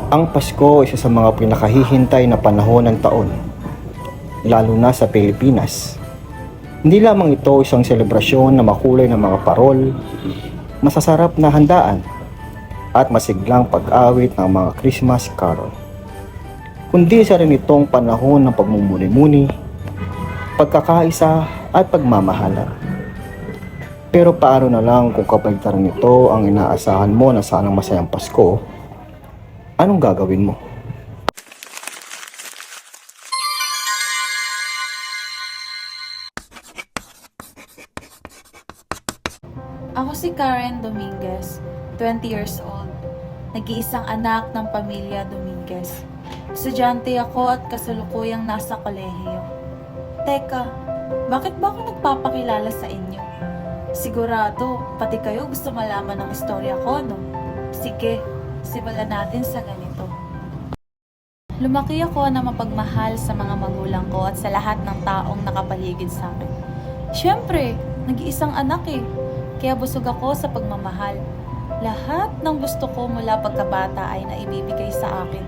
Ang Pasko ay isa sa mga pinakahihintay na panahon ng taon, lalo na sa Pilipinas. Hindi lamang ito isang selebrasyon na makulay ng mga parol, masasarap na handaan, at masiglang pag-awit ng mga Christmas carol. Kundi isa rin itong panahon ng pagmumuni-muni, pagkakaisa at pagmamahala. Pero paano na lang kung kabaligtaran nito ang inaasahan mo na sanang masayang Pasko, anong gagawin mo? Ako si Karen Dominguez, 20 years old. Nag-iisang anak ng pamilya Dominguez. Estudyante ako at kasalukuyang nasa kolehiyo. Teka, bakit ba ako nagpapakilala sa inyo? Sigurado, pati kayo gusto malaman ng istorya ko, no? Sige, simulan natin sa ganito. Lumaki ako na mapagmahal sa mga magulang ko at sa lahat ng taong nakapaligid sa akin. Siyempre, nag-iisang anak eh. Kaya busog ako sa pagmamahal. Lahat ng gusto ko mula pagkabata ay naibibigay sa akin.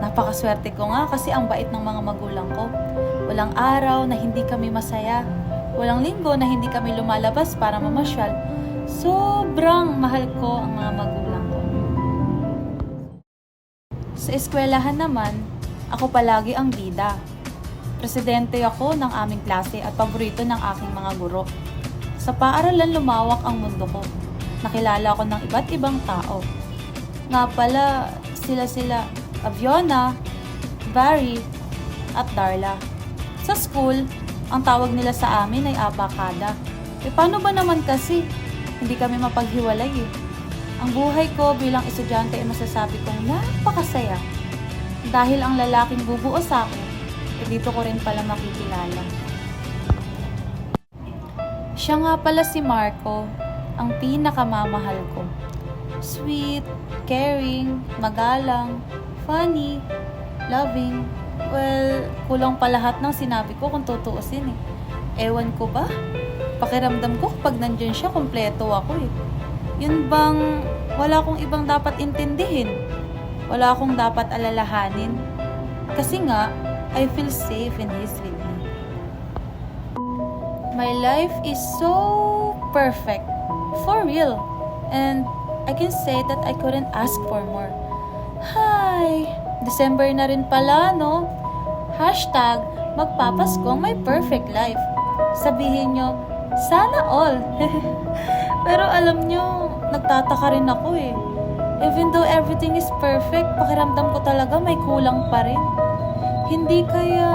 Napakaswerte ko nga kasi ang bait ng mga magulang ko. Walang araw na hindi kami masaya. Walang linggo na hindi kami lumalabas para mamasyal. Sobrang mahal ko ang mga magulang ko. Sa eskwelahan naman, ako palagi ang bida. Presidente ako ng aming klase at paborito ng aking mga guro. Sa paaralan lumawak ang mundo ko. Nakilala ko ng iba't ibang tao. Nga pala, sila Aviona, Barry, at Darla. Sa school, ang tawag nila sa amin ay abakada. Paano ba naman kasi? Hindi kami mapaghiwalay eh. Ang buhay ko bilang estudyante ay masasabi kong napakasaya. Dahil ang lalaking bubuo sa akin, dito ko rin pala makikilala. Siya nga pala si Marco, ang pinakamamahal ko. Sweet, caring, magalang, funny, loving. Well, kulang pa lahat ng sinabi ko kung tutuusin eh. Ewan ko ba? Pakiramdam ko kapag nandyan siya, kompleto ako eh. Yun bang wala akong ibang dapat intindihin? Wala akong dapat alalahanin? Kasi nga, I feel safe in his with me. My life is so perfect. For real. And I can say that I couldn't ask for more. Hi! December na rin pala, no? Hashtag, magpapasko ang my perfect life. Sabihin nyo, sana all. Pero alam nyo, nagtataka rin ako eh. Even though everything is perfect, pakiramdam ko talaga may kulang pa rin. Hindi kaya...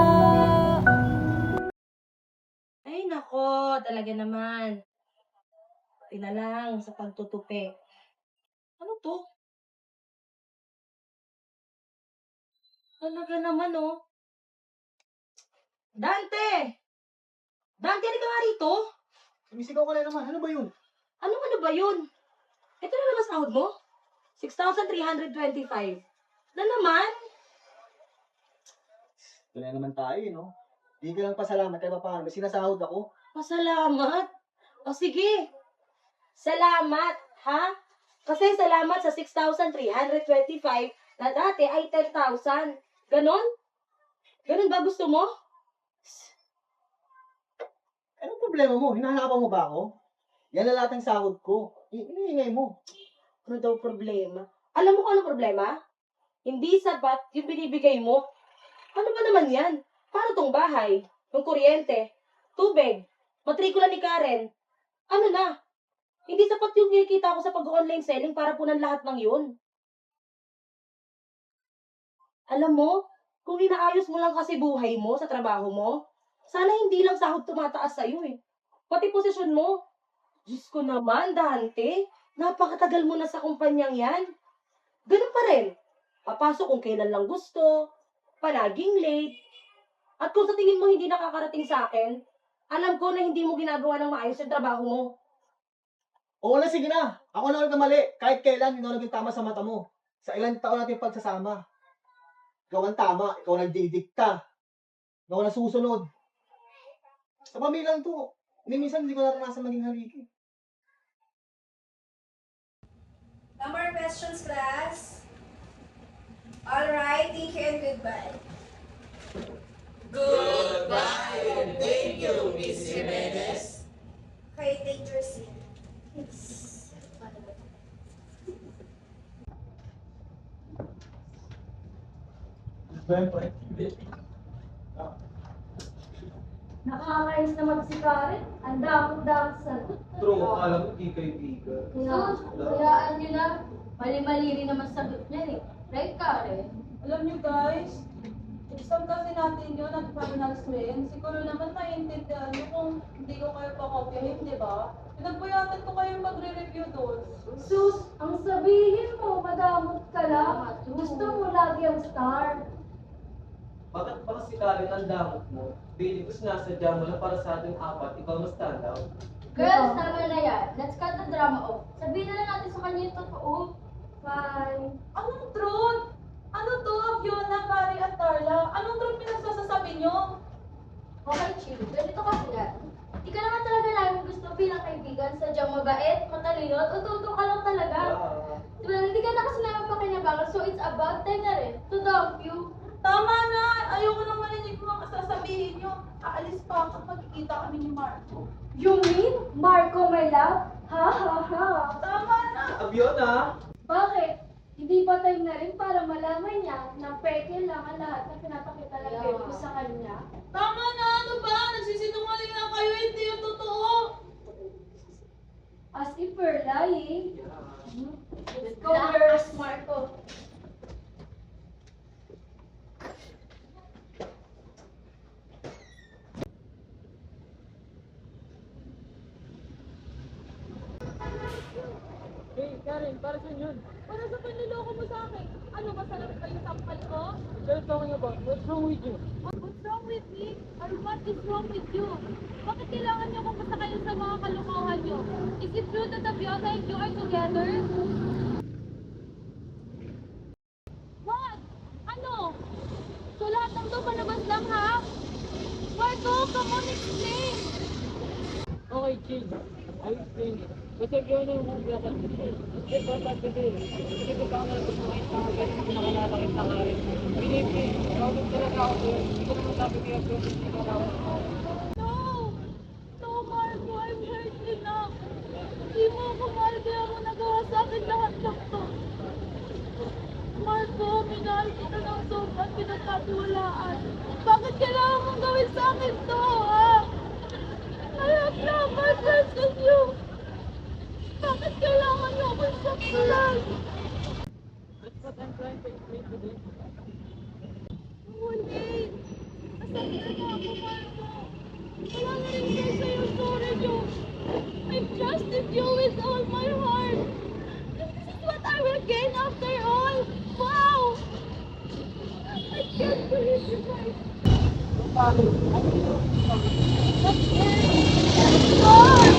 Ay nako, talaga naman. Pati na lang sa pagtutupi. Ano 'to? Talaga naman, oh. Dante! Dante, halika nga rito. Sumisigaw ka na naman, ano ba yun? Anong ano ba yun? Ito na naman sahod mo? 6,325. Na naman? Ito na naman tayo no? Hindi ka lang pasalamat kaya paano, may sinasahod ako. Pasalamat. O sige. Salamat, ha? Kasi salamat sa 6,325 na dati ay 10,000. Ganon? Ganon ba gusto mo? Anong problema mo? Hinahanapan mo ba ako? Yan na lahat ng sahod ko. Iniingay mo. Ano daw problema? Alam mo kung ano problema? Hindi sapat yung binibigay mo. Ano ba naman yan? Paano tong bahay? Yung kuryente? Tubig? Matrikula ni Karen? Ano na? Hindi sapat yung kinikita ko sa pag-online selling para punan lahat ng yun. Alam mo, kung inaayos mo lang kasi buhay mo sa trabaho mo, sana hindi lang sahod tumataas sa'yo eh. Pati posisyon mo. Diyos ko naman, Dante. Napakatagal mo na sa kumpanyang yan. Ganun pa rin. Papasok kung kailan lang gusto, palaging late. At kung sa tingin mo hindi nakakarating sa akin, alam ko na hindi mo ginagawa ng maayos yung trabaho mo. Oo na, sige na. Ako na ulit na mali. Kahit kailan, hindi na naging tama sa mata mo. Sa ilang taon natin pagsasama. Ikaw ang tama. Ikaw ang nagdidikta. Ikaw ang nasusunod. Sa pamilyang to, minsan hindi ko naranasan maging haligi. Number questions, class? Bye, take care, and goodbye. Okay, take your seat. Nakakainis naman si Karen. Ang damot-damot sa sagot. True, akala mo di kaibigan. Hayaan nyo na. Mali-mali rin naman sagot niya eh. Right, Karen? Alam niyo guys, exam kasi natin yun at finals rin. Siguro naman naiintindihan niyo kung hindi ko kayo pakopyahin, di ba? Pinagbayatan ko kayo magre-review doon. Sus, ang sabihin mo, madamot ka lang. Gusto mo lagi ang star. Bakit ba kasi Karen ang damot mo? Bailey, gusto nasadya mo na para sa ating apat, ikaw mas stand out. Girls, tama na yan. Let's cut the drama off. Sabihin na lang natin sa kanya yung totoo. Fine. Anong truth? Ano to, Fiona, Mari at Carla? Anong truth pinagsasasabi niyo? Okay, chill. Ganito kasi yan. Di ka naman talaga namin gusto bilang kaibigan. Sadyang mabait, matalino, at ututo ka lang talaga. Diba, hindi ka na kasi namin pakinabangan, so it's about time na rin to dump you. Tama na! Ayoko nang marinig mo ang sasabihin niyo. Aalis pa ako at magkikita kami ni Marco. You mean Marco, my love? Ha ha ha. Tama na! Abiona! Bakit? Hindi ba time na rin para malaman niya na peke lang ang lahat na pinapakita ng girl ko sa kanya? Tama na! Ano ba? Nagsisinungaling lang kayo, hindi yung totoo! As if we're lying. Let's go, girls, Marco. Hey, Karen, para saan yun? Para sa panliloko mo sa akin. Ano, masarap kayo sa sampal ko? What are you talking about? What's wrong with you? What's wrong with me? Or what is wrong with you? Bakit kailangan niyo kung basta kayo sa mga kalokohan niyo? Is it true that Fiona and you are together? What? Ano? So lahat ng to palabas lang, ha? Marco, come on, explain! Okay, chill. I'll explain it. Kasi yun yung mga dapat ito. Kasi dapat ito. Kasi ko pa nga gusto kayo sa mga ganyan na nakalakit na karin. Pinipin, gawin talaga ako doon. Hindi ko naman sabi kaya pero hindi ko ako. No! No, Marco, I'm hurt enough. Hindi mo ako mahal kaya mo nagawa sa akin lahat ng to. Marco, minahal kita ng sobrang pinagkatiwalaan. Bakit kailangan mong gawin sa akin to, ha? I have no more friends with you. Bakit kailangan niyo akong saktan? That's what I'm trying to explain today. Wait! Nasaktan na ako, Marco. Wala na rin kayo sa'yo, sorry niyo. I trusted you with all my heart. And this is what I will gain after all. Wow! I can't believe you guys. That's it! Lord!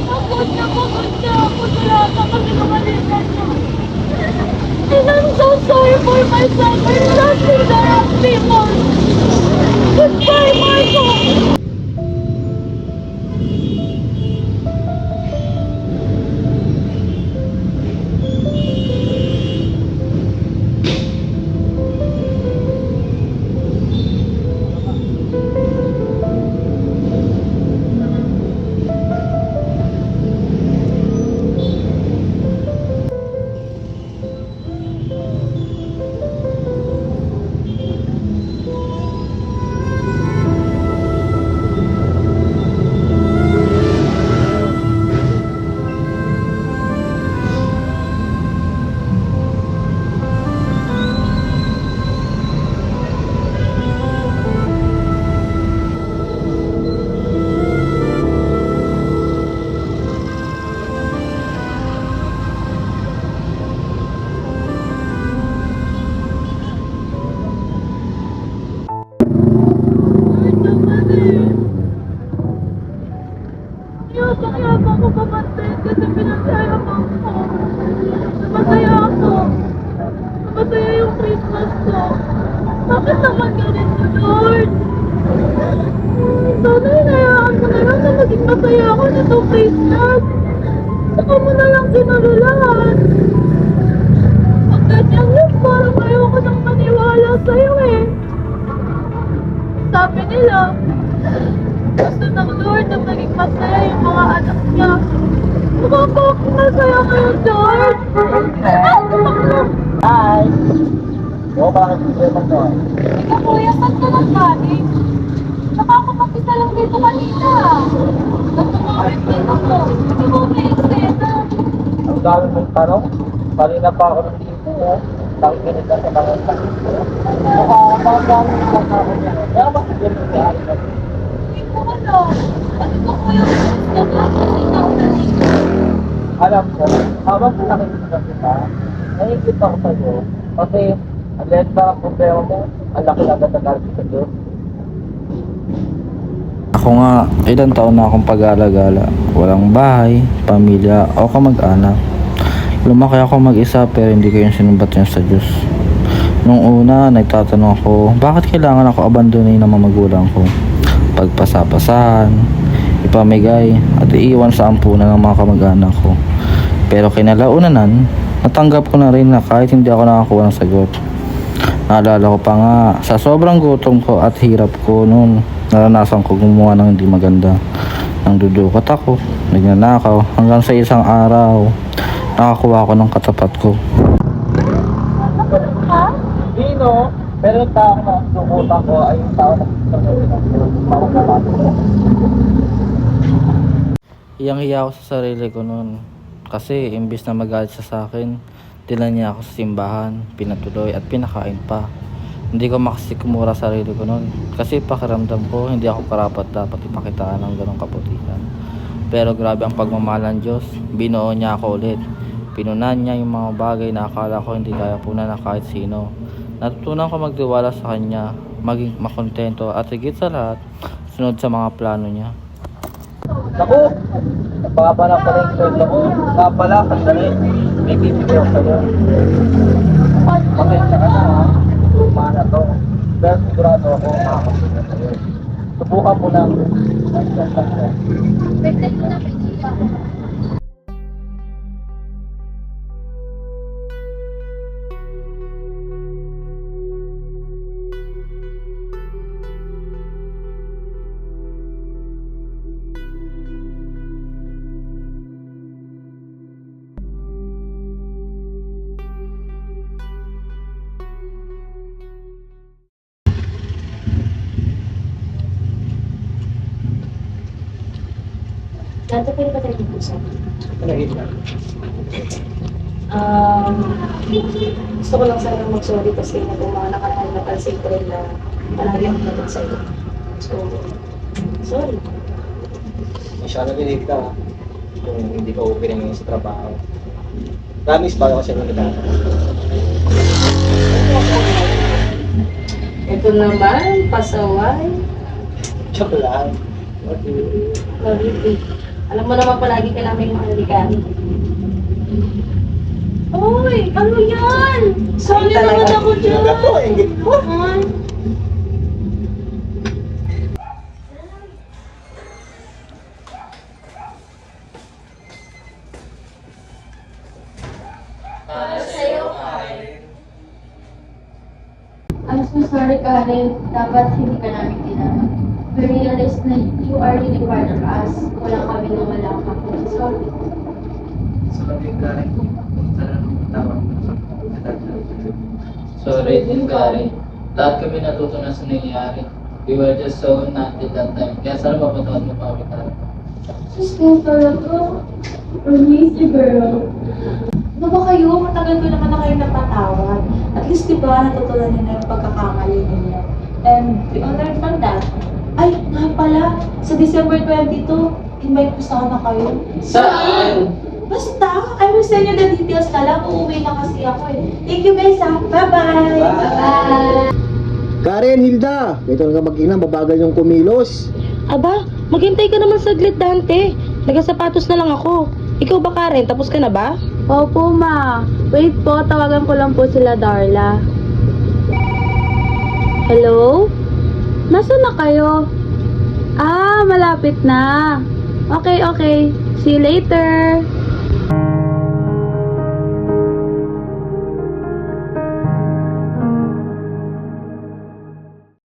Pagod na ako sa lahat ng kasinungalingan niyo. And I'm so sorry for myself. I trusted the wrong people. Goodbye, Marco! Yabang ko pamantin kasi pinagsayabang ko. Masaya ako. Masaya yung Christmas ko. Bakit naman ganito, Lord? Sana hinayaan mo na lang na maging masaya ako nitong Christmas. Saka mo na lang sinalo lahat. Ang ganyan yun, parang ayoko nang maniwala bakit problema to? Ikaw kuya, saan ka nang galing? Saka ako mag-isa lang dito kanina. Nagtumawin din ako. Hindi mo may eksena. Ang dami mong tanong. Kanina pa ako nandito, eh. Tangkinig ka sa mga tanong. Mga dami lang ako niya. Kaya ba sige mo dyan? Hindi ko alam. At ikaw kuya, nag-lang kasi ikaw na dito. Alam ko, habang nakikita kita, naisip ako sa'yo. Kasi, ang lens ba ang problema mo? Ang laki lang na galit sa Diyos. Ako nga, ilang taon na akong pag-alagala. Walang bahay, pamilya, o kamag-anak. Lumaki ako mag-isa pero hindi ko yung sinumbat niya sa Diyos. Nung una, nagtatanong ako, bakit kailangan ako abandonin ng mga magulang ko? Pagpasapasahan, ipamigay, at iiwan sa ampunan ng mga kamag-anak ko. Pero kinalaunanan, natanggap ko na rin na kahit hindi ako nakakuha ng sagot. Naalala ko pa nga, sa sobrang gutom ko at hirap ko noon, naranasan ko gumawa ng hindi maganda. Nang dudukot ako, nagnanakaw, hanggang sa isang araw, nakakuha ako ng katapat ko. Dino, pero yung tao na sukutan ko ay yung tao na sukutan ko. Hiyang-hiya ako sa sarili ko noon. Kasi imbis na magalit siya sa akin, tinan niya ako sa simbahan, pinatuloy at pinakain pa. Hindi ko makasikumura sa sarili ko noon. Kasi pakiramdam ko, hindi ako karapat dapat ipakitaan ng ganong kabutihan. Pero grabe ang pagmamahal ng Diyos, binuo niya ako ulit. Pinunan niya yung mga bagay na akala ko hindi kaya punan ng kahit sino. Natutunan ko magtiwala sa Kanya, maging makontento at higit sa lahat, sunod sa mga plano niya. Naku, napaka na pala yung sweldo ko. Napala, sandali. May bibigyan ko sa'yo. Pasensya ka na ha. Mana to. Pero sigurado ako makakasunod sa'yo. Subukan mo lang. Expected ko na kay Gia. Dante, pwede ba tayo mag-usap? Gusto ko lang sana mag-sorry kasi nagumana ka naman napansin ko rin na palagi akong natin sa'yo. So, sorry. Masyado believe ka kung hindi ka okay ngayon sa trabaho. Promise ba ako sa inyo kita? Ito naman, pasaway. Joke lang. Sorry. Alam mo naman palagi ka namin mahalikan. Uy, ano yan? Sorry Talaga. naman ako dyan. Ingit ko. Ay. I'm so sorry, Karen. Dapat hindi ka namin tinanong. We realized na you are really part of us. Walang kami nung wala ka. Sorry. Sorry, Karen. Tawag mo sa Sorry din, Karen. Lahat kami natutunan sa nangyayari. We were just so unhappy that time. Kaya sana mapatawad mo pa kami, Karen. Just go talaga. Amazing girl. Ano ba kayo? Matagal ko naman na kayo napatawad. At least, di ba, natutunan niyo na yung pagkakamali ninyo. And we all learn from that. Ay, nga pala, sa December 22, invite ko sana kayo. Saan? Basta, I will send you the details na lang. Uuwi na kasi ako eh. Thank you guys ha. Bye-bye! Bye! Karen, Hilda, ito na mag-ina, mabagal yung kumilos. Aba, maghintay ka naman saglit, Dante. Nagasapatos na lang ako. Ikaw ba, Karen? Tapos ka na ba? Opo, ma. Wait po, tawagan ko lang po sila Darla. Hello? Nasaan na kayo? Ah, malapit na. Okay. See you later.